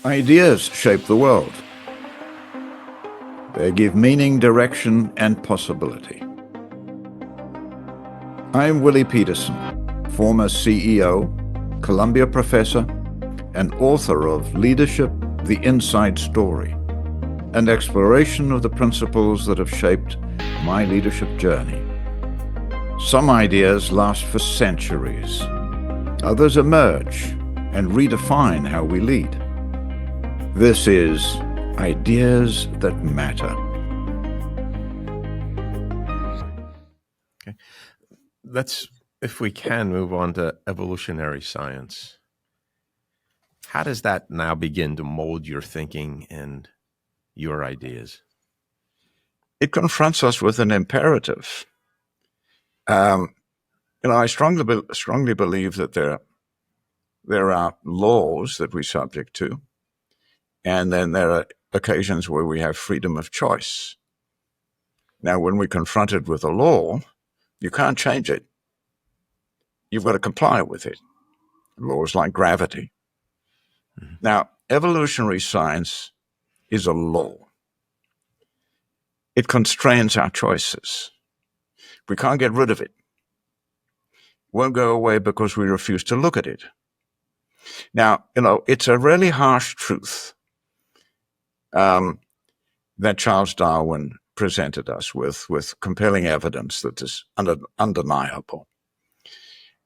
Ideas shape the world. They give meaning, direction, and possibility. I'm Willie Pietersen, former CEO, Columbia professor, and author of Leadership: The Inside Story, an exploration of the principles that have shaped my leadership journey. Some ideas last for centuries. Others emerge and redefine how we lead. This is Ideas That Matter. Okay. Let's, if we can, move on to evolutionary science. How does that now begin to mold your thinking and your ideas? It confronts us with an imperative. I strongly believe that there are laws that we're subject to, and then there are occasions where we have freedom of choice. Now, when we're confronted with a law, you can't change it. You've got to comply with it. Laws like gravity. Mm-hmm. Now, evolutionary science is a law. It constrains our choices. We can't get rid of it. It won't go away because we refuse to look at it. Now, it's a really harsh truth that Charles Darwin presented us with compelling evidence that is undeniable.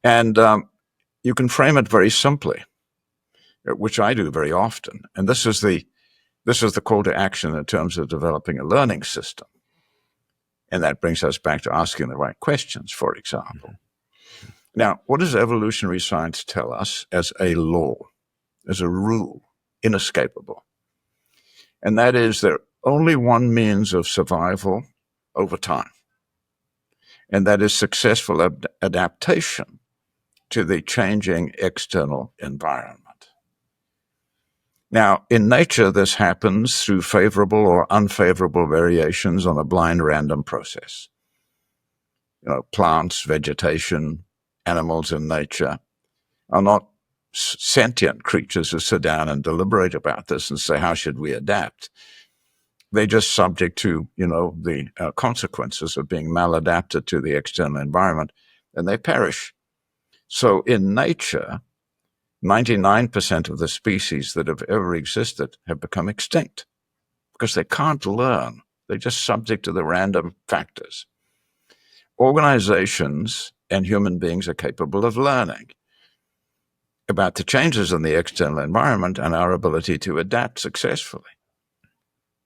And you can frame it very simply, which I do very often. And this is the call to action in terms of developing a learning system. And that brings us back to asking the right questions, for example. Mm-hmm. Now, what does evolutionary science tell us as a law, as a rule, inescapable? And that is there only one means of survival over time, and that is successful adaptation to the changing external environment. Now, in nature, this happens through favorable or unfavorable variations on a blind random process. Plants, vegetation, animals in nature are not sentient creatures who sit down and deliberate about this and say, how should we adapt? They're just subject to, the consequences of being maladapted to the external environment, and they perish. So in nature, 99% of the species that have ever existed have become extinct because they can't learn. They're just subject to the random factors. Organizations and human beings are capable of learning about the changes in the external environment and our ability to adapt successfully.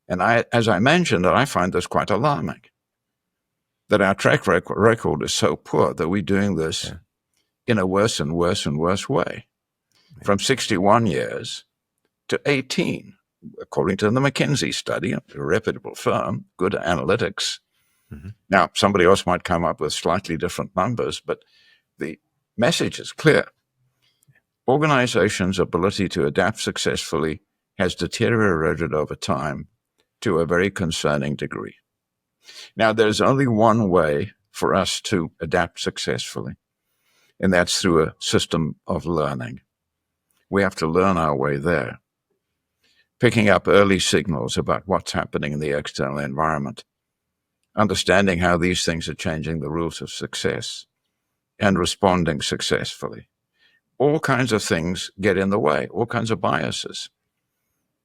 And as I mentioned, I find this quite alarming, that our track record is so poor that we're doing this in a worse and worse and worse way. From 61 years to 18, according to the McKenzie Study, a reputable firm, good analytics. Mm-hmm. Now, somebody else might come up with slightly different numbers, but the message is clear. Organizations' ability to adapt successfully has deteriorated over time to a very concerning degree. Now, there's only one way for us to adapt successfully, and that's through a system of learning. We have to learn our way there, picking up early signals about what's happening in the external environment, understanding how these things are changing the rules of success, and responding successfully. All kinds of things get in the way, all kinds of biases.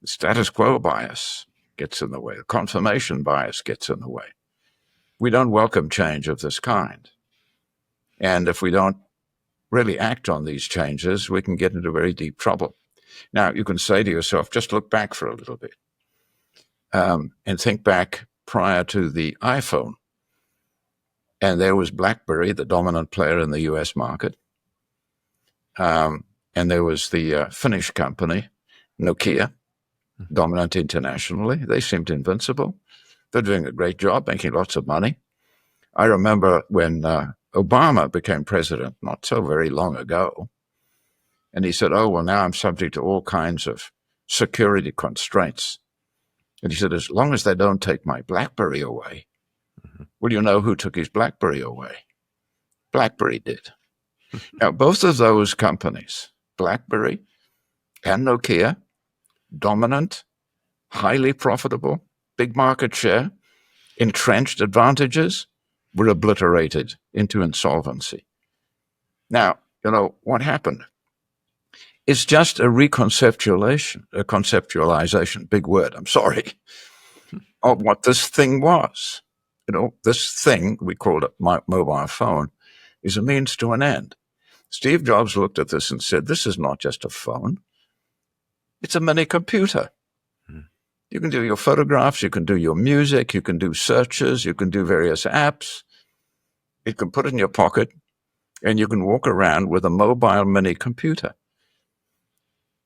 The status quo bias gets in the way. The confirmation bias gets in the way. We don't welcome change of this kind. And if we don't really act on these changes, we can get into very deep trouble. Now, you can say to yourself, just look back for a little bit and think back prior to the iPhone. And there was BlackBerry, the dominant player in the US market. And there was the Finnish company, Nokia, dominant internationally. They seemed invincible. They're doing a great job, making lots of money. I remember when Obama became president not so very long ago, and he said, oh, well, now I'm subject to all kinds of security constraints. And he said, as long as they don't take my BlackBerry away, well, you know who took his BlackBerry away? BlackBerry did. Now, both of those companies, BlackBerry and Nokia, dominant, highly profitable, big market share, entrenched advantages were obliterated into insolvency. Now, what happened? It's just a conceptualization, big word, I'm sorry, of what this thing was. This thing, we called it my mobile phone, is a means to an end. Steve Jobs looked at this and said, this is not just a phone. It's a mini computer. You can do your photographs, you can do your music, you can do searches, you can do various apps. You can put it in your pocket, and you can walk around with a mobile mini computer.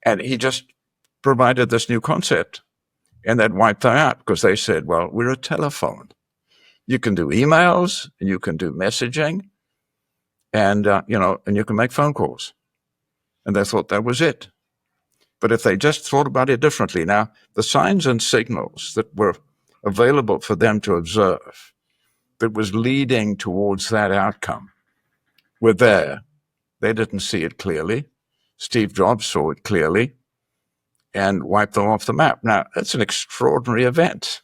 And he just provided this new concept, and that wiped that out because they said, well, we're a telephone. You can do emails, and you can do messaging, and and you can make phone calls. And they thought that was it. But if they just thought about it differently, now the signs and signals that were available for them to observe that was leading towards that outcome were there. They didn't see it clearly. Steve Jobs saw it clearly and wiped them off the map. Now, that's an extraordinary event.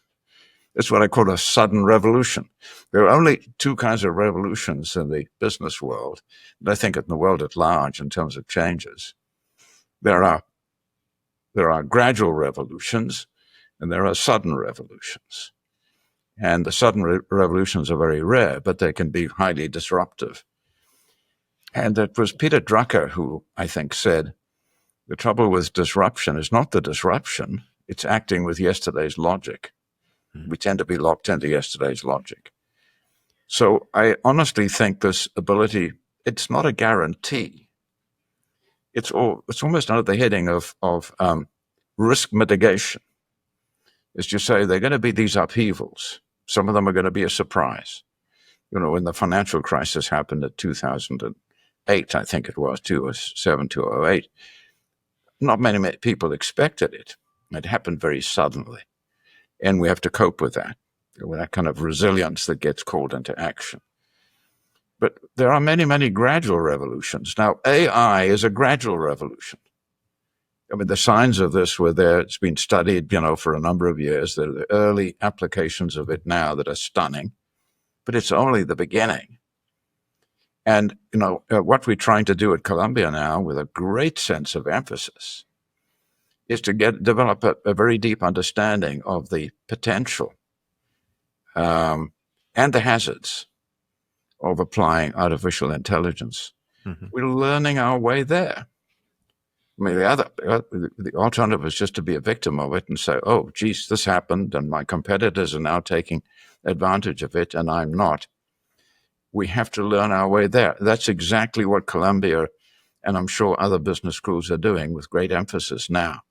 It's what I call a sudden revolution. There are only two kinds of revolutions in the business world, and I think in the world at large in terms of changes. There are gradual revolutions, and there are sudden revolutions. And the sudden revolutions are very rare, but they can be highly disruptive. And it was Peter Drucker who, I think, said, the trouble with disruption is not the disruption, it's acting with yesterday's logic. We tend to be locked into yesterday's logic. So I honestly think this ability, it's not a guarantee. It's almost under the heading of risk mitigation. Is to say there are going to be these upheavals. Some of them are going to be a surprise. When the financial crisis happened in 2008, I think it was, 2007, 2008, not many people expected it. It happened very suddenly. And we have to cope with that kind of resilience that gets called into action. But there are many, many gradual revolutions. Now, AI is a gradual revolution. I mean, the signs of this were there. It's been studied, for a number of years. There are the early applications of it now that are stunning, but it's only the beginning. And, what we're trying to do at Columbia now with a great sense of emphasis is to develop a very deep understanding of the potential and the hazards of applying artificial intelligence. Mm-hmm. We're learning our way there. I mean, the alternative is just to be a victim of it and say, oh, geez, this happened, and my competitors are now taking advantage of it, and I'm not. We have to learn our way there. That's exactly what Columbia, and I'm sure other business schools are doing with great emphasis now,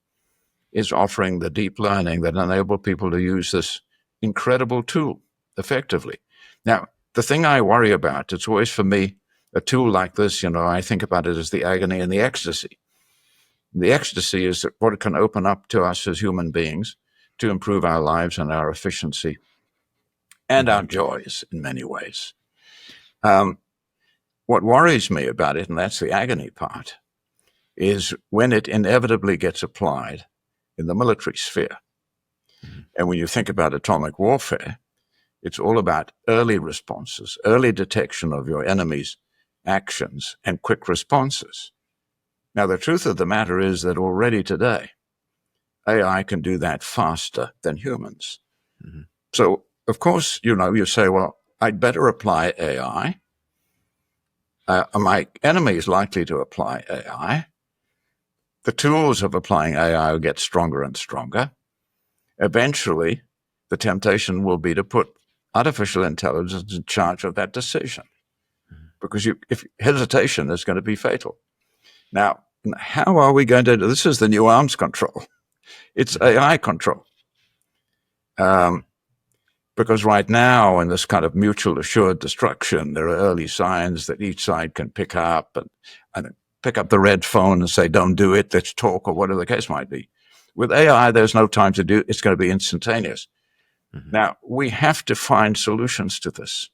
is offering the deep learning that enable people to use this incredible tool effectively. Now, the thing I worry about, it's always for me, a tool like this, I think about it as the agony and the ecstasy. The ecstasy is what it can open up to us as human beings to improve our lives and our efficiency and our joys in many ways. What worries me about it, and that's the agony part, is when it inevitably gets applied in the military sphere. Mm-hmm. And when you think about atomic warfare, it's all about early responses, early detection of your enemy's actions, and quick responses. Now, the truth of the matter is that already today, AI can do that faster than humans. Mm-hmm. So, of course, you say, well, I'd better apply AI. My enemy is likely to apply AI. The tools of applying AI will get stronger and stronger. Eventually, the temptation will be to put artificial intelligence in charge of that decision, because if hesitation is going to be fatal. Now, how are we going to do this? Is the new arms control. It's AI control. Because right now, in this kind of mutual assured destruction, there are early signs that each side can pick up and pick up the red phone and say, don't do it, let's talk, or whatever the case might be. With AI, there's no time to do it. It's going to be instantaneous. Mm-hmm. Now, we have to find solutions to this.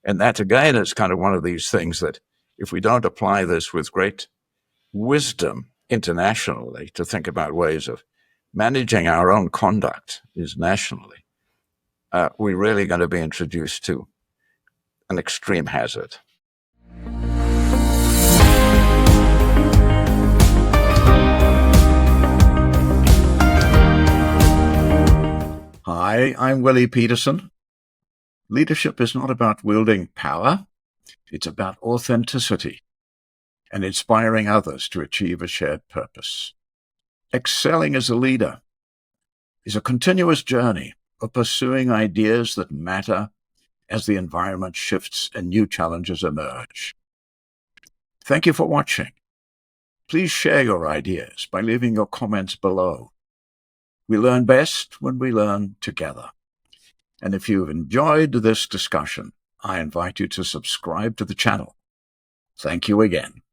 And that, again, is kind of one of these things that if we don't apply this with great wisdom internationally to think about ways of managing our own conduct is nationally, we're really going to be introduced to an extreme hazard. Hi, I'm Willie Pietersen. Leadership is not about wielding power. It's about authenticity and inspiring others to achieve a shared purpose. Excelling as a leader is a continuous journey of pursuing ideas that matter as the environment shifts and new challenges emerge. Thank you for watching. Please share your ideas by leaving your comments below. We learn best when we learn together. And if you've enjoyed this discussion, I invite you to subscribe to the channel. Thank you again.